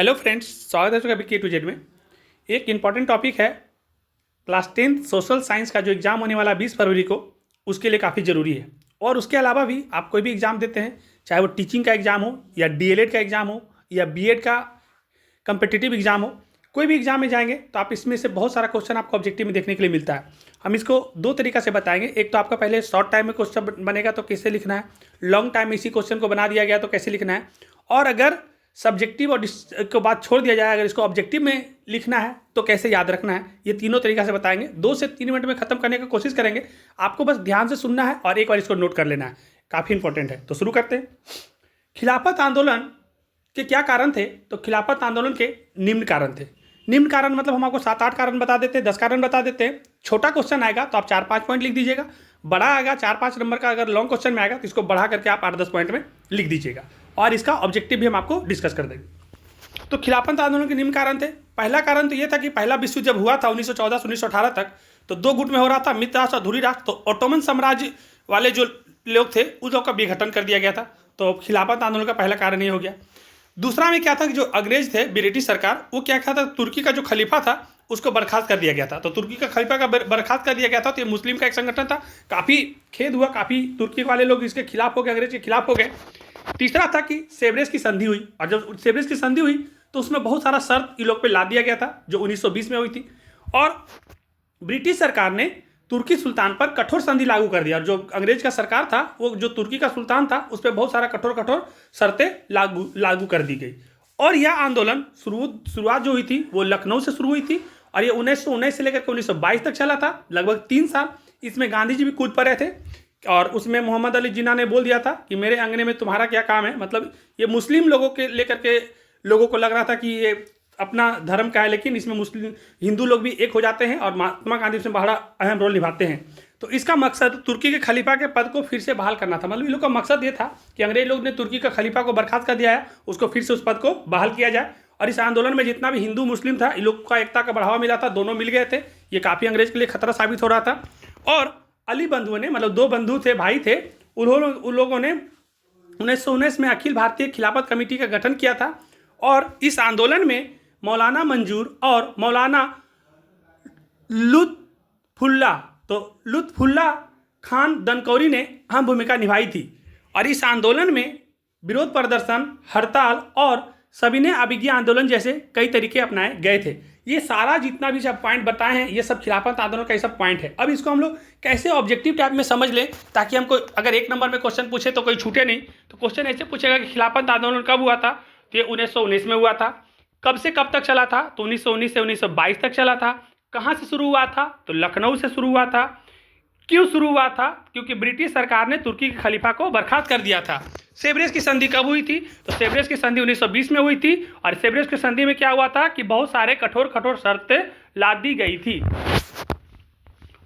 Hello friends, स्वागत है आपका अभी K to Z में। एक इम्पॉर्टेंट टॉपिक है क्लास 10 सोशल साइंस का जो एग्ज़ाम होने वाला 20 फरवरी को, उसके लिए काफ़ी ज़रूरी है। और उसके अलावा भी आप कोई भी एग्ज़ाम देते हैं, चाहे वो टीचिंग का एग्ज़ाम हो या DLED का एग्ज़ाम हो या BEd का कम्पिटिटिव एग्ज़ाम हो, कोई भी एग्ज़ाम में जाएंगे तो आप इसमें से बहुत सारा क्वेश्चन आपको ऑब्जेक्टिव में देखने के लिए मिलता है। हम इसको दो तरीका से बताएंगे। एक तो आपका पहले शॉर्ट टाइम में क्वेश्चन बनेगा तो कैसे लिखना है, लॉन्ग टाइम में इसी क्वेश्चन को बना दिया गया तो कैसे लिखना है, और अगर सब्जेक्टिव और को बात छोड़ दिया जाए, अगर इसको ऑब्जेक्टिव में लिखना है तो कैसे याद रखना है। ये तीनों तरीका से बताएंगे। 2 से 3 मिनट में खत्म करने की कोशिश करेंगे। आपको बस ध्यान से सुनना है और एक बार इसको नोट कर लेना है, काफ़ी इंपॉर्टेंट है। तो शुरू करते हैं। खिलाफत आंदोलन के क्या कारण थे? तो खिलाफत आंदोलन के निम्न कारण थे। निम्न कारण मतलब हम आपको 7-8 कारण बता देते हैं, 10 कारण बता देते हैं। छोटा क्वेश्चन आएगा तो आप 4-5 पॉइंट लिख दीजिएगा। बड़ा आएगा 4-5 नंबर का, अगर लॉन्ग क्वेश्चन में आएगा तो इसको बढ़ा करके आप 8-10 पॉइंट में लिख दीजिएगा, और इसका ऑब्जेक्टिव भी हम आपको डिस्कस कर देंगे। तो खिलाफत आंदोलन के निम्न कारण थे। पहला कारण तो ये था कि पहला विश्व युद्ध जब हुआ था 1914 से 1918 तक, तो 2 गुट में हो रहा था, मित्र राष्ट्र और धुरी राष्ट्र। तो ऑटोमन साम्राज्य वाले जो लोग थे उस लोग का विघटन कर दिया गया था। तो खिलाफत आंदोलन का पहला कारण ये हो गया। दूसरा में क्या था कि जो अंग्रेज थे, ब्रिटिश सरकार, वो क्या था, तुर्की का जो खलीफा था उसको बर्खास्त कर दिया गया था। तो तुर्की का खलीफा का बर्खास्त कर दिया गया था। तो ये मुस्लिम का एक संगठन था। काफ़ी खेद हुआ, काफ़ी तुर्की वाले लोग इसके खिलाफ हो गए, अंग्रेज के खिलाफ हो गए। तीसरा था कि सेवरेज की संधि हुई, और जब सेवरेज की संधि हुई तो उसमें बहुत सारा शर्त इन लोग पे लाद दिया गया था, जो 1920 में हुई थी। और ब्रिटिश सरकार ने तुर्की सुल्तान पर कठोर संधि लागू कर दिया, और जो अंग्रेज का सरकार था, वो जो तुर्की का सुल्तान था, उस पर बहुत सारा कठोर शर्तें लागू कर दी गई। और यह आंदोलन शुरुआत जो हुई थी वो लखनऊ से शुरू हुई थी, और ये 1919 से लेकर के 1922 तक चला था, लगभग 3 साल। इसमें गांधी जी भी कूद पड़े थे, और उसमें मोहम्मद अली जिन्ना ने बोल दिया था कि मेरे अंगने में तुम्हारा क्या काम है। मतलब ये मुस्लिम लोगों के लेकर के लोगों को लग रहा था कि ये अपना धर्म का है, लेकिन इसमें मुस्लिम हिंदू लोग भी एक हो जाते हैं, और महात्मा गांधी इसमें बड़ा अहम रोल निभाते हैं। तो इसका मकसद तुर्की के खलीफा के पद को फिर से बहाल करना था। मतलब इन लोग का मकसद ये था कि अंग्रेज लोग ने तुर्की का खलीफा को बर्खास्त कर दिया है, उसको फिर से उस पद को बहाल किया जाए। और इस आंदोलन में जितना भी हिंदू मुस्लिम था, इन लोग का एकता का बढ़ावा मिला था, दोनों मिल गए थे। ये काफ़ी अंग्रेज के लिए खतरा साबित हो रहा था। और अली बंधुओं ने, मतलब 2 बंधु थे, भाई थे, उन लोगों ने 1919 में अखिल भारतीय खिलाफत कमेटी का गठन किया था। और इस आंदोलन में मौलाना मंजूर और मौलाना लुत्फुल्ला खान दनकौरी ने अहम भूमिका निभाई थी। और इस आंदोलन में विरोध प्रदर्शन, हड़ताल और सविनय अवज्ञा आंदोलन जैसे कई तरीके अपनाए गए थे। ये सारा जितना भी सब पॉइंट बताए हैं, ये सब खिलाफत आंदोलन का ये सब पॉइंट है। अब इसको हम लोग कैसे ऑब्जेक्टिव टाइप में समझ लें, ताकि हमको अगर 1 नंबर में क्वेश्चन पूछे तो कोई छूटे नहीं। तो क्वेश्चन ऐसे पूछेगा कि खिलाफत आंदोलन कब हुआ था? तो ये 1919 में हुआ था। कब से कब तक चला था? तो 1919 से 1922 तक चला था। कहाँ से शुरू हुआ था? तो लखनऊ से शुरू हुआ था। क्यों शुरू हुआ था? क्योंकि ब्रिटिश सरकार ने तुर्की के खलीफा को बर्खास्त कर दिया था। सेवरेज की संधि कब हुई थी? तो सेवरेज की संधि 1920 में हुई थी। और सेवरेज की संधि में क्या हुआ था कि बहुत सारे कठोर शर्तें लाद दी गई थी।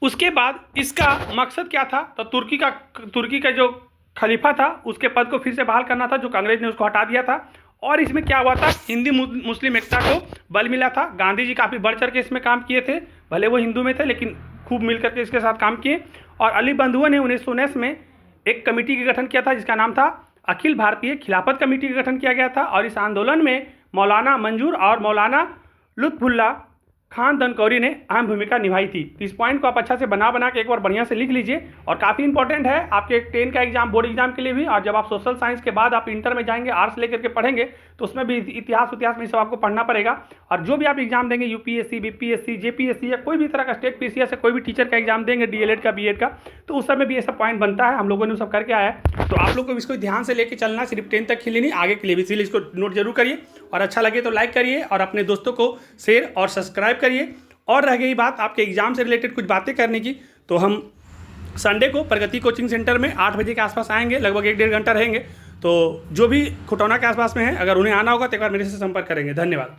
उसके बाद इसका मकसद क्या था? तो तुर्की का जो खलीफा था उसके पद को फिर से बहाल करना था, जो कांग्रेस ने उसको हटा दिया था। और इसमें क्या हुआ था, हिंदी मुस्लिम एकता को बल मिला था। गांधी जी काफ़ी बढ़ चढ़ के इसमें काम किए थे, भले वो हिंदू में थे लेकिन खूब मिल करके इसके साथ काम किए। और अली बंधुओं ने 1919 में एक कमेटी का गठन किया था, जिसका नाम था अखिल भारतीय खिलाफत कमेटी का गठन किया गया था। और इस आंदोलन में मौलाना मंजूर और मौलाना लुत्फुल्ला खान दनकौरी ने अहम भूमिका निभाई थी। तो इस पॉइंट को आप अच्छा से बना के एक बार बढ़िया से लिख लीजिए, और काफ़ी इंपॉर्टेंट है आपके 10 का एग्जाम, बोर्ड एग्जाम के लिए भी। और जब आप सोशल साइंस के बाद आप इंटर में जाएंगे, आर्ट्स लेकर के पढ़ेंगे, तो उसमें भी इतिहास में सब आपको पढ़ना पड़ेगा। और जो भी आप एग्जाम देंगे, UPSC, BPSC, JPSC या कोई भी तरह का स्टेट PCS या कोई भी टीचर का एग्जाम देंगे, DLED का, BEd का, तो उस समय भी ये सब पॉइंट बनता है। हम लोगों ने वो सब करके आया है। तो आप लोग को इसको ध्यान से लेकर चलना, सिर्फ 10 तक के लिए नहीं, आगे के लिए भी। इसलिए इसको नोट जरूर करिए, और अच्छा लगे तो लाइक करिए, और अपने दोस्तों को शेयर और सब्सक्राइब करिए। और रह गई बात आपके एग्जाम से रिलेटेड कुछ बातें करने की, तो हम संडे को प्रगति कोचिंग सेंटर में 8 बजे के आसपास आएंगे, लगभग 1-1.5 घंटा रहेंगे। तो जो भी खुटौना के आसपास में है, अगर उन्हें आना होगा तो एक बार मेरे से संपर्क करेंगे। धन्यवाद।